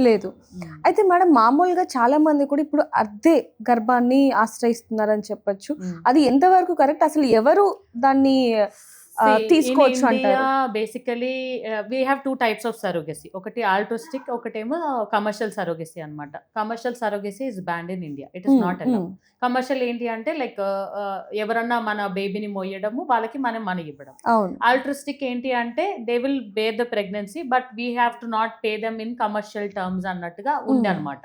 లేదు. అయితే మేడం మామూలుగా చాలా మంది కూడా ఇప్పుడు అద్దె గర్భాన్ని ఆశ్రయిస్తున్నారని చెప్పొచ్చు. అది ఎంతవరకు కరెక్ట్? అసలు ఎవరు దాన్ని In తీసుకోవచ్చు India, అంటారు? basically, we have two types of surrogacy. ఒకటి altruistic, ఒకటేమో commercial surrogacy అన్నమాట. Commercial surrogacy is banned in India. It is not allowed. Commercial ఏంటి అంటే లైక్ ఎవరన్నా మన బేబీని మోయడము, వాళ్ళకి మనం మనీ ఇవ్వడం. అవును. ఆల్ట్రిస్టిక్ ఏంటి అంటే they will bear the pregnancy but we have to not pay them in commercial terms అన్నట్టుగా ఉంది అనమాట.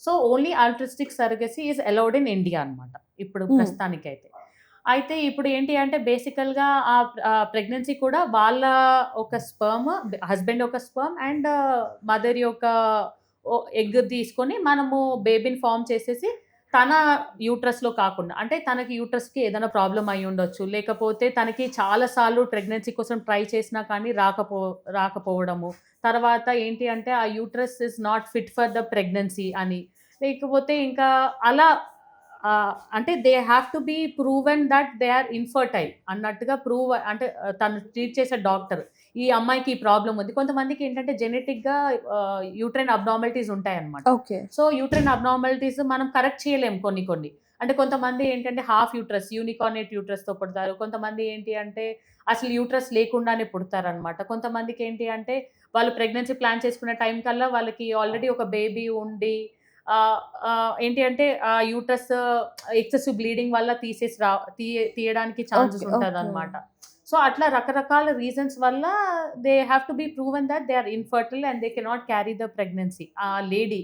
So only altruistic surrogacy is allowed in India అనమాట ఇప్పుడు ప్రస్తుతానికైతే. అయితే ఇప్పుడు ఏంటి అంటే బేసికల్గా ఆ ప్రెగ్నెన్సీ కూడా వాళ్ళ ఒక స్పర్మ్, హస్బెండ్ ఒక స్పర్మ్ అండ్ మదర్ యొక్క ఎగ్ తీసుకొని మనము బేబీని ఫామ్ చేసేసి తన యూట్రస్లో కాకుండా, అంటే తనకి యూట్రస్కి ఏదైనా ప్రాబ్లం అయి ఉండొచ్చు, లేకపోతే తనకి చాలాసార్లు ప్రెగ్నెన్సీ కోసం ట్రై చేసినా కానీ రాకపోవడము, తర్వాత ఏంటి అంటే ఆ uterus is not fit for the pregnancy అని, లేకపోతే ఇంకా అలా అంటే they have to be proven that they are infertile అన్నట్టుగా ప్రూవ్, అంటే తను ట్రీట్ చేసే డాక్టర్ ఈ అమ్మాయికి ఈ ప్రాబ్లం ఉంది. కొంతమందికి ఏంటంటే జెనెటిక్గా యూట్రైన్ అబ్నార్మాలిటీస్ ఉంటాయన్నమాట. సో యూట్రైన్ అబ్నార్మాలిటీస్ మనం కరెక్ట్ చేయలేము కొన్ని. అంటే కొంతమంది ఏంటంటే హాఫ్ యూట్రస్, యూనికార్నేట్ యూట్రస్తో పుడతారు. కొంతమంది ఏంటి అంటే అసలు యూట్రస్ లేకుండానే పుడతారనమాట. కొంతమందికి ఏంటి అంటే వాళ్ళు ప్రెగ్నెన్సీ ప్లాన్ చేసుకునే టైం కల్లా వాళ్ళకి ఆల్రెడీ ఒక బేబీ ఉండి ఏంటి అంటే యూట్రస్ ఎక్సెసివ్ బ్లీడింగ్ వల్ల తీయడానికి ఛాన్సెస్ ఉంటుంది అనమాట. సో అట్లా రకరకాల రీజన్స్ వల్ల they have to be proven that they are infertile and they cannot carry the pregnancy. ఆ lady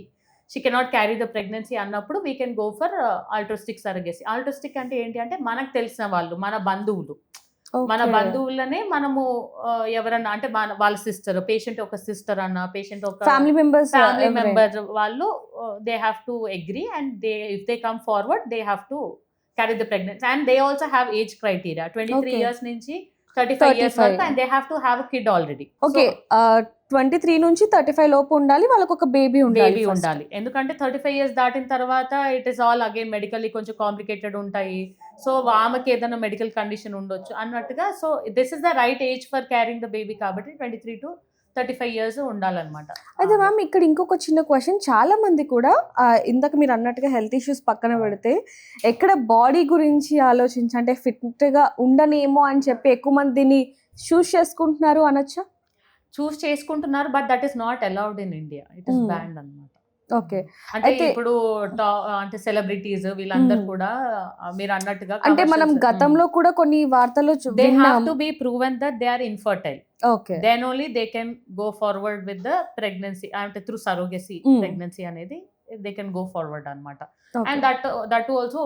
she cannot carry the pregnancy అన్నప్పుడు we can go for altruistic surrogacy. Altruistic అంటే ఏంటి అంటే మనకు తెలిసిన వాళ్ళు, మన బంధువులు, మన బంధువులనే మనము ఎవరన్నా అంటే వాళ్ళ సిస్టర్, పేషెంట్ ఒక సిస్టర్ అన్న, పేషెంట్ ఒక ఫ్యామిలీ మెంబర్ వాళ్ళు they have to agree and if they come forward they have to carry the pregnancy and they also have age criteria 23 years నుంచి 35 years వరకు and they have to have a kid already. Okay, 23 నుంచి 35 లోపు ఉండాలి, వాళ్ళకి ఒక baby ఉండాలి. ఎందుకంటే 35 years దాటిన తర్వాత it is all again medically కొంచెం కాంప్లికేటెడ్ ఉంటాయి. సో ఆమెకి ఏదైనా మెడికల్ కండిషన్ ఉండొచ్చు అన్నట్టుగా. So this is the right age for carrying the baby కాబట్టి 23 to 35 years ఉండాలన్నమాట. అయితే మ్యామ్ ఇక్కడ ఇంకొక చిన్న క్వశ్చన్, చాలా మంది కూడా ఇందాక మీరు అన్నట్టుగా హెల్త్ ఇష్యూస్ పక్కన పెడితే ఎక్కడ బాడీ గురించి ఆలోచించి అంటే ఫిట్గా ఉండనేమో అని చెప్పి ఎక్కువ మంది దీన్ని చూస్ చేసుకుంటున్నారు అనొచ్చా? చూస్ చేసుకుంటున్నారు but that is not allowed in India. It is banned అన్నమాట. ఓకే, అంటే ఇప్పుడు అంటే సెలబ్రిటీస్ వీళ్ళందరూ కూడా మీరు అన్నట్టుగా అంటే మనం గతంలో కూడా కొన్ని వార్తలు they have to be proven that they are infertile. Okay, then only they can go forward with the pregnancy, అంటే త్రూ సరోగసీ ప్రెగ్నెన్సీ అనేది దే కెన్ గో ఫార్వర్డ్ అన్నమాట. And that also